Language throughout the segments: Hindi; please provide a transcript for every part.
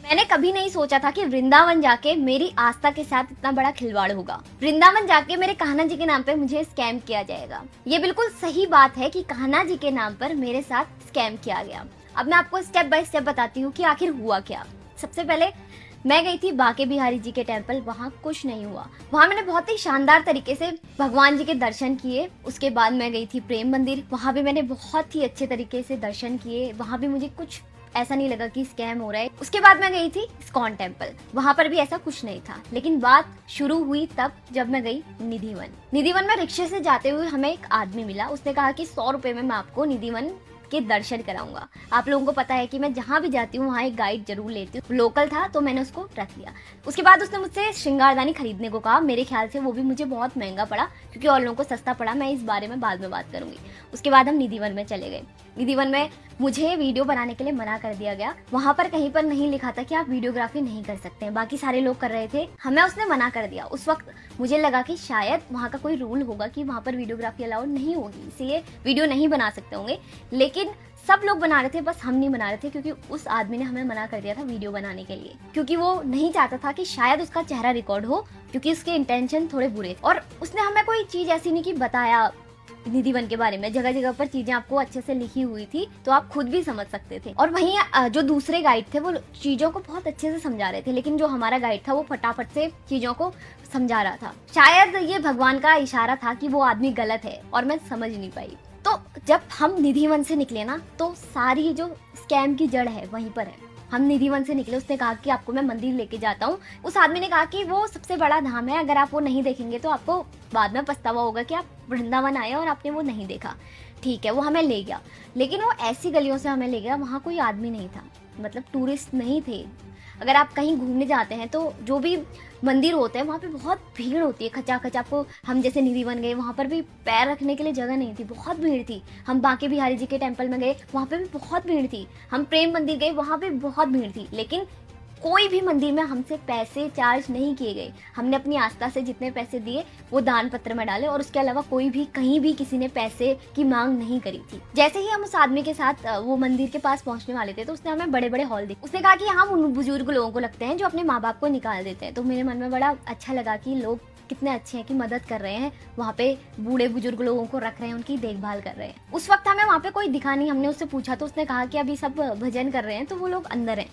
मैंने कभी नहीं सोचा था कि वृंदावन जाके मेरी आस्था के साथ इतना बड़ा खिलवाड़ होगा। वृंदावन जाके मेरे कान्हा जी के नाम पे मुझे स्कैम किया जाएगा। ये बिल्कुल सही बात है कि कान्हा जी के नाम पर मेरे साथ स्कैम किया गया। अब मैं आपको स्टेप बाय स्टेप बताती हूँ कि आखिर हुआ क्या। सबसे पहले मैं गई थी बाके बिहारी जी के टेम्पल, वहाँ कुछ नहीं हुआ। वहाँ मैंने बहुत ही शानदार तरीके से भगवान जी के दर्शन किए। उसके बाद मैं गई थी प्रेम मंदिर, वहाँ भी मैंने बहुत ही अच्छे तरीके से दर्शन किए। वहाँ भी मुझे कुछ ऐसा नहीं लगा कि स्कैम हो रहा है। उसके बाद मैं गई थी इस्कॉन टेम्पल, वहां पर भी ऐसा कुछ नहीं था। लेकिन बात शुरू हुई तब जब मैं गई निधिवन में रिक्शे से जाते हुए हमें एक आदमी मिला। उसने कहा कि 100 रुपए में मैं आपको निधिवन के दर्शन कराऊंगा। आप लोगों को पता है कि मैं जहाँ भी जाती हूँ वहाँ एक गाइड जरूर लेती हूँ। लोकल था तो मैंने उसको रख लिया। उसके बाद उसने मुझसे श्रृंगारदानी खरीदने को कहा। मेरे ख्याल से वो भी मुझे बहुत महंगा पड़ा, क्योंकि और लोगों को सस्ता पड़ा। मैं इस बारे में बाद में बात करूंगी। उसके बाद हम निधिवन में चले गए। निधिवन में मुझे वीडियो बनाने के लिए मना कर दिया गया। वहाँ पर कहीं पर नहीं लिखा था कि आप वीडियोग्राफी नहीं कर सकते हैं, बाकी सारे लोग कर रहे थे, हमें उसने मना कर दिया। उस वक्त मुझे लगा कि शायद वहाँ का कोई रूल होगा कि वहाँ पर वीडियोग्राफी अलाउड नहीं होगी, इसलिए वीडियो नहीं बना सकते होंगे। लेकिन सब लोग बना रहे थे, बस हम नहीं बना रहे थे, क्योंकि उस आदमी ने हमें मना कर दिया था वीडियो बनाने के लिए, क्योंकि वो नहीं चाहता था कि शायद उसका चेहरा रिकॉर्ड हो, क्योंकि उसके इंटेंशन थोड़े बुरे। और उसने हमें कोई चीज ऐसी नहीं कि बताया निधिवन के बारे में। जगह जगह पर चीजें आपको अच्छे से लिखी हुई थी, तो आप खुद भी समझ सकते थे। और वहीं जो दूसरे गाइड थे वो चीजों को बहुत अच्छे से समझा रहे थे, लेकिन जो हमारा गाइड था वो फटाफट से चीजों को समझा रहा था। शायद ये भगवान का इशारा था कि वो आदमी गलत है, और मैं समझ नहीं पाई। तो जब हम निधिवन से निकले ना, तो सारी जो स्कैम की जड़ है वहीं पर है। हम निधिवन से निकले, उसने कहा कि आपको मैं मंदिर लेके जाता हूँ। उस आदमी ने कहा कि वो सबसे बड़ा धाम है, अगर आप वो नहीं देखेंगे तो आपको बाद में पछतावा होगा कि आप वृंदावन आए और आपने वो नहीं देखा। ठीक है, वो हमें ले गया, लेकिन वो ऐसी गलियों से हमें ले गया, वहाँ कोई आदमी नहीं था, मतलब टूरिस्ट नहीं थे। अगर आप कहीं घूमने जाते हैं तो जो भी मंदिर होते हैं वहाँ पे बहुत भीड़ होती है, खचाखच। आपको, हम जैसे निधिवन गए, वहाँ पर भी पैर रखने के लिए जगह नहीं थी, बहुत भीड़ थी। हम बाके बिहारी जी के टेम्पल में गए, वहाँ पे भी बहुत भीड़ थी। हम प्रेम मंदिर गए, वहाँ पे बहुत भीड़ थी। लेकिन कोई भी मंदिर में हमसे पैसे चार्ज नहीं किए गए। हमने अपनी आस्था से जितने पैसे दिए वो दान पत्र में डाले, और उसके अलावा कोई भी कहीं भी किसी ने पैसे की मांग नहीं करी थी। जैसे ही हम उस आदमी के साथ वो मंदिर के पास पहुंचने वाले थे, तो उसने हमें बड़े बड़े हॉल दिए। उसने कहा कि हम उन बुजुर्ग लोगों को लगते हैं जो अपने माँ बाप को निकाल देते हैं। तो मेरे मन में बड़ा अच्छा लगा कि लोग कितने अच्छे हैं कि मदद कर रहे हैं, वहाँ पे बूढ़े बुजुर्ग लोगों को रख रहे हैं, उनकी देखभाल कर रहे हैं। उस वक्त हमें वहाँ पे कोई दिखा नहीं। हमने उससे पूछा तो उसने कहा कि अभी सब भजन कर रहे हैं, तो वो लोग अंदर हैं।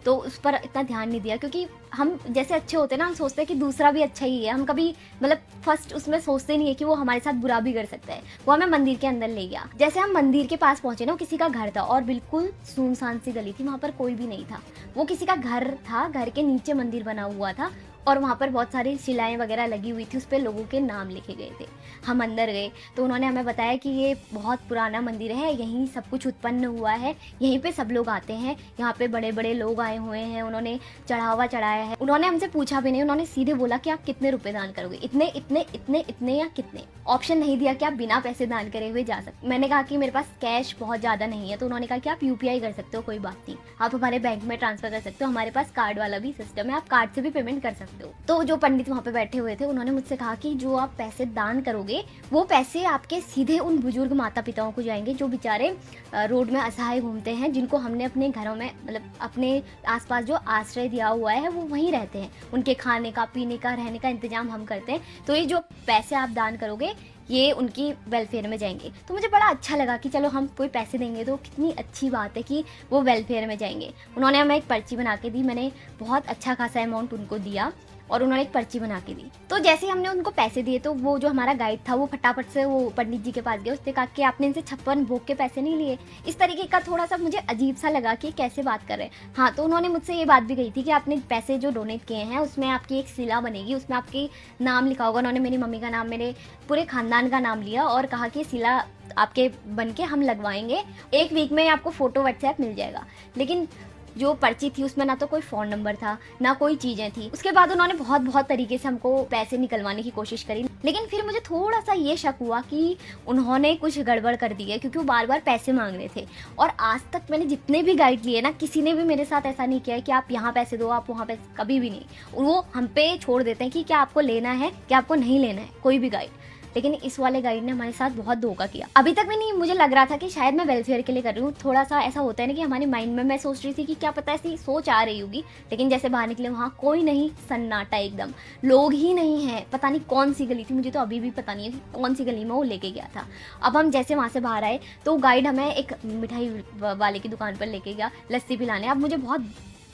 तो उस पर इतना ध्यान नहीं दिया, क्योंकि हम जैसे अच्छे होते हैं ना, हम सोचते हैं कि दूसरा भी अच्छा ही है। हम कभी मतलब फर्स्ट उसमें सोचते नहीं है कि वो हमारे साथ बुरा भी कर सकता है। वो हमें मंदिर के अंदर ले गया। जैसे हम मंदिर के पास पहुंचे ना, किसी का घर था, और बिल्कुल सुनसान सी गली थी, वहाँ पर कोई भी नहीं था। वो किसी का घर था, घर के नीचे मंदिर बना हुआ था, और वहाँ पर बहुत सारी शिलाएं वगैरह लगी हुई थी, उस पर लोगों के नाम लिखे गए थे। हम अंदर गए तो उन्होंने हमें बताया कि ये बहुत पुराना मंदिर है, यहीं सब कुछ उत्पन्न हुआ है, यहीं पे सब लोग आते हैं, यहाँ पे बड़े बड़े लोग आए हुए हैं, उन्होंने चढ़ावा चढ़ाया है। उन्होंने हमसे पूछा भी नहीं, उन्होंने सीधे बोला कि आप कितने रुपए दान करोगे, इतने इतने इतने इतने या कितने। ऑप्शन नहीं दिया कि आप बिना पैसे दान करे हुए जा सकते। मैंने कहा कि मेरे पास कैश बहुत ज़्यादा नहीं है, तो उन्होंने कहा कि आप UPI कर सकते हो, कोई बात नहीं, आप हमारे बैंक में ट्रांसफर कर सकते हो, हमारे पास कार्ड वाला भी सिस्टम है, आप कार्ड से भी पेमेंट कर सकते हो। तो जो पंडित वहाँ पे बैठे हुए थे उन्होंने मुझसे कहा कि जो आप पैसे दान करोगे वो पैसे आपके सीधे उन बुजुर्ग माता पिताओं को जाएंगे जो बेचारे रोड में असहाय घूमते हैं, जिनको हमने अपने घरों में, मतलब अपने आसपास जो आश्रय दिया हुआ है वो वहीं रहते हैं। उनके खाने का, पीने का, रहने का इंतजाम हम करते हैं। तो ये जो पैसे आप दान करोगे ये उनकी वेलफेयर में जाएंगे। तो मुझे बड़ा अच्छा लगा कि चलो हम कोई पैसे देंगे तो कितनी अच्छी बात है कि वो वेलफेयर में जाएंगे। उन्होंने हमें एक पर्ची बना के दी, मैंने बहुत अच्छा खासा अमाउंट उनको दिया, और उन्होंने एक पर्ची बना के दी। तो जैसे ही हमने उनको पैसे दिए तो वो जो हमारा गाइड था वो फटाफट से वो पंडित जी के पास गया। उसने कहा कि आपने इनसे 56 भोग के पैसे नहीं लिए। इस तरीके का थोड़ा सा मुझे अजीब सा लगा कि कैसे बात कर रहे हैं। हाँ, तो उन्होंने मुझसे ये बात भी कही थी कि आपने पैसे जो डोनेट किए हैं उसमें आपकी एक शिला बनेगी, उसमें आपकी नाम लिखा होगा। उन्होंने मेरी मम्मी का नाम, मेरे पूरे खानदान का नाम लिया, और कहा कि शिला आपके बन के हम लगवाएंगे, 1 वीक में आपको फोटो व्हाट्सएप मिल जाएगा। लेकिन जो पर्ची थी उसमें ना तो कोई फ़ोन नंबर था, ना कोई चीज़ें थी। उसके बाद उन्होंने बहुत तरीके से हमको पैसे निकलवाने की कोशिश करी, लेकिन फिर मुझे थोड़ा सा ये शक हुआ कि उन्होंने कुछ गड़बड़ कर दी है, क्योंकि वो बार बार पैसे मांग रहे थे। और आज तक मैंने जितने भी गाइड लिए ना, किसी ने भी मेरे साथ ऐसा नहीं किया है कि आप यहाँ पैसे दो, आप वहाँ पैसे, कभी भी नहीं। वो हम पे छोड़ देते हैं कि क्या आपको लेना है, क्या आपको नहीं लेना है, कोई भी गाइड। लेकिन इस वाले गाइड ने हमारे साथ बहुत धोखा किया। अभी तक भी नहीं, मुझे लग रहा था कि शायद मैं वेलफेयर के लिए कर रही हूँ। थोड़ा सा ऐसा होता है ना कि हमारे माइंड में मैं सोच रही थी कि क्या पता ऐसी सोच आ रही होगी, लेकिन जैसे बाहर निकले वहाँ कोई नहीं, सन्नाटा एकदम, लोग ही नहीं है। पता नहीं कौन सी गली थी, मुझे तो अभी भी पता नहीं है कि कौन सी गली में वो लेके गया था। अब हम जैसे वहाँ से बाहर आए तो गाइड हमें एक मिठाई वाले की दुकान पर लेके गया लस्सी पिलाने। अब मुझे बहुत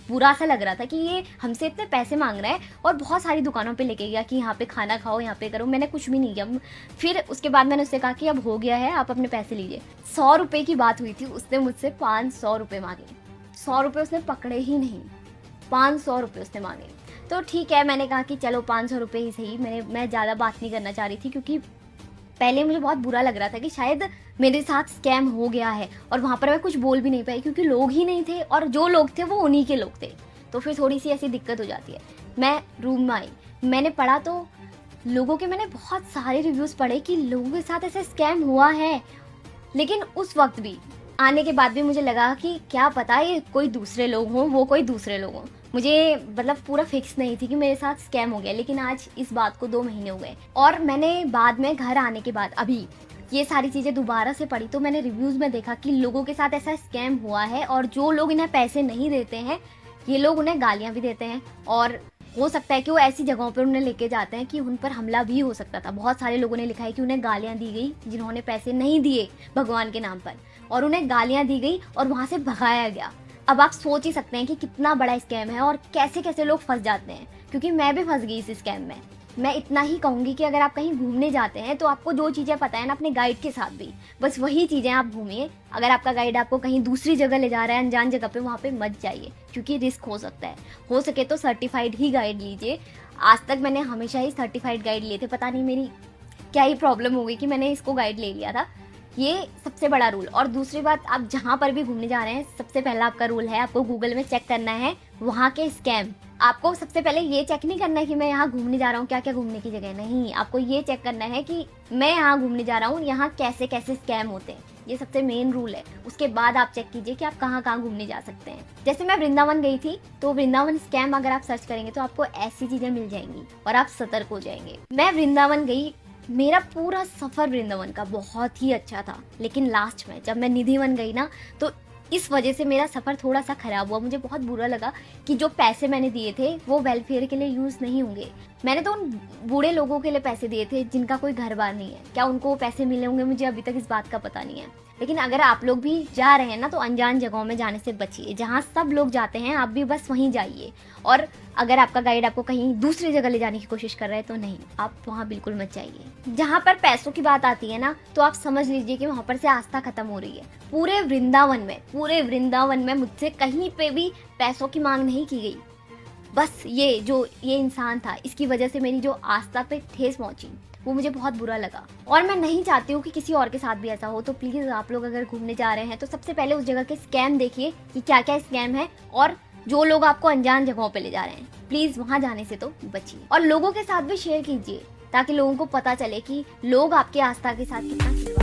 बुरा सा लग रहा था कि ये हमसे इतने पैसे मांग रहा है और बहुत सारी दुकानों पे लेके गया कि यहाँ पे खाना खाओ, यहाँ पे करो। मैंने कुछ भी नहीं किया। फिर उसके बाद मैंने उससे कहा कि अब हो गया है, आप अपने पैसे लीजिए। 100 रुपये की बात हुई थी, उसने मुझसे 500 रुपये मांगे। 100 रुपये उसने पकड़े ही नहीं, 500 रुपये उसने मांगे। तो ठीक है, मैंने कहा कि चलो 500 रुपये ही सही। मैं ज़्यादा बात नहीं करना चाह रही थी क्योंकि पहले मुझे बहुत बुरा लग रहा था कि शायद मेरे साथ स्कैम हो गया है, और वहाँ पर मैं कुछ बोल भी नहीं पाई क्योंकि लोग ही नहीं थे और जो लोग थे वो उन्हीं के लोग थे। तो फिर थोड़ी सी ऐसी दिक्कत हो जाती है। मैं रूम में आई, मैंने पढ़ा तो लोगों के, मैंने बहुत सारे रिव्यूज़ पढ़े कि लोगों के साथ ऐसा स्कैम हुआ है। लेकिन उस वक्त भी आने के बाद भी मुझे लगा कि क्या पता ये कोई दूसरे लोग हों, वो कोई दूसरे लोग हों। मुझे मतलब पूरा फिक्स नहीं थी कि मेरे साथ स्कैम हो गया। लेकिन आज इस बात को 2 महीने हो गए और मैंने बाद में घर आने के बाद अभी ये सारी चीज़ें दोबारा से पढ़ी तो मैंने रिव्यूज़ में देखा कि लोगों के साथ ऐसा स्कैम हुआ है, और जो लोग इन्हें पैसे नहीं देते हैं ये लोग उन्हें गालियाँ भी देते हैं, और हो सकता है कि वो ऐसी जगहों पर उन्हें लेके जाते हैं कि उन पर हमला भी हो सकता था। बहुत सारे लोगों ने लिखा है कि उन्हें गालियाँ दी गई जिन्होंने पैसे नहीं दिए भगवान के नाम पर, और उन्हें गालियाँ दी गई और वहाँ से भगाया गया। अब आप सोच ही सकते हैं कि कितना बड़ा स्कैम है और कैसे कैसे लोग फंस जाते हैं, क्योंकि मैं भी फंस गई इस स्कैम में। मैं इतना ही कहूँगी कि अगर आप कहीं घूमने जाते हैं तो आपको जो चीज़ें पता है ना, अपने गाइड के साथ भी बस वही चीज़ें आप घूमिए। अगर आपका गाइड आपको कहीं दूसरी जगह ले जा रहा है, अनजान जगह पे, वहाँ पे मत जाइए क्योंकि रिस्क हो सकता है। हो सके तो सर्टिफाइड ही गाइड लीजिए। आज तक मैंने हमेशा ही सर्टिफाइड गाइड लिए थे। पता नहीं मेरी क्या ही प्रॉब्लम हो गई कि मैंने इसको गाइड ले लिया था। ये सबसे बड़ा रूल। और दूसरी बात, आप जहाँ पर भी घूमने जा रहे हैं, सबसे पहला आपका रूल है, आपको गूगल में चेक करना है वहाँ के स्कैम। आपको सबसे पहले ये चेक नहीं करना है कि मैं यहाँ घूमने जा रहा हूँ, क्या क्या घूमने की जगह, नहीं। आपको ये चेक करना है कि मैं यहाँ घूमने जा रहा हूँ, यहाँ कैसे कैसे स्कैम होते हैं। ये सबसे मेन रूल है। उसके बाद आप चेक कीजिए कि आप कहाँ कहाँ घूमने जा सकते हैं। जैसे मैं वृंदावन गई थी, तो वृंदावन स्कैम अगर आप सर्च करेंगे तो आपको ऐसी चीज़ें मिल जाएंगी और आप सतर्क हो जाएंगे। मैं वृंदावन गई, मेरा पूरा सफ़र वृंदावन का बहुत ही अच्छा था, लेकिन लास्ट में जब मैं निधिवन गई ना, तो इस वजह से मेरा सफ़र थोड़ा सा ख़राब हुआ। मुझे बहुत बुरा लगा कि जो पैसे मैंने दिए थे वो वेलफेयर के लिए यूज़ नहीं होंगे। मैंने तो उन बूढ़े लोगों के लिए पैसे दिए थे जिनका कोई घर बार नहीं है। क्या उनको वो पैसे मिले होंगे, मुझे अभी तक इस बात का पता नहीं है। लेकिन अगर आप लोग भी जा रहे हैं ना, तो अनजान जगहों में जाने से बचिए। जहाँ सब लोग जाते हैं आप भी बस वहीं जाइए। और अगर आपका गाइड आपको कहीं दूसरी जगह ले जाने की कोशिश कर रहा है तो नहीं, आप वहाँ बिल्कुल मत जाइए। जहाँ पर पैसों की बात आती है ना, तो आप समझ लीजिए कि वहाँ पर से आस्था खत्म हो रही है। पूरे वृंदावन में मुझसे कहीं पे भी पैसों की मांग नहीं की गई। बस ये इंसान था, इसकी वजह से मेरी जो आस्था पे ठेस पहुंची, वो मुझे बहुत बुरा लगा। और मैं नहीं चाहती हूँ कि किसी और के साथ भी ऐसा हो। तो प्लीज़ आप लोग अगर घूमने जा रहे हैं तो सबसे पहले उस जगह के स्कैम देखिए कि क्या क्या स्कैम है, और जो लोग आपको अनजान जगहों पे ले जा रहे हैं प्लीज़ वहाँ जाने से तो बचिए। और लोगों के साथ भी शेयर कीजिए ताकि लोगों को पता चले कि लोग आपके आस्था के साथ कितना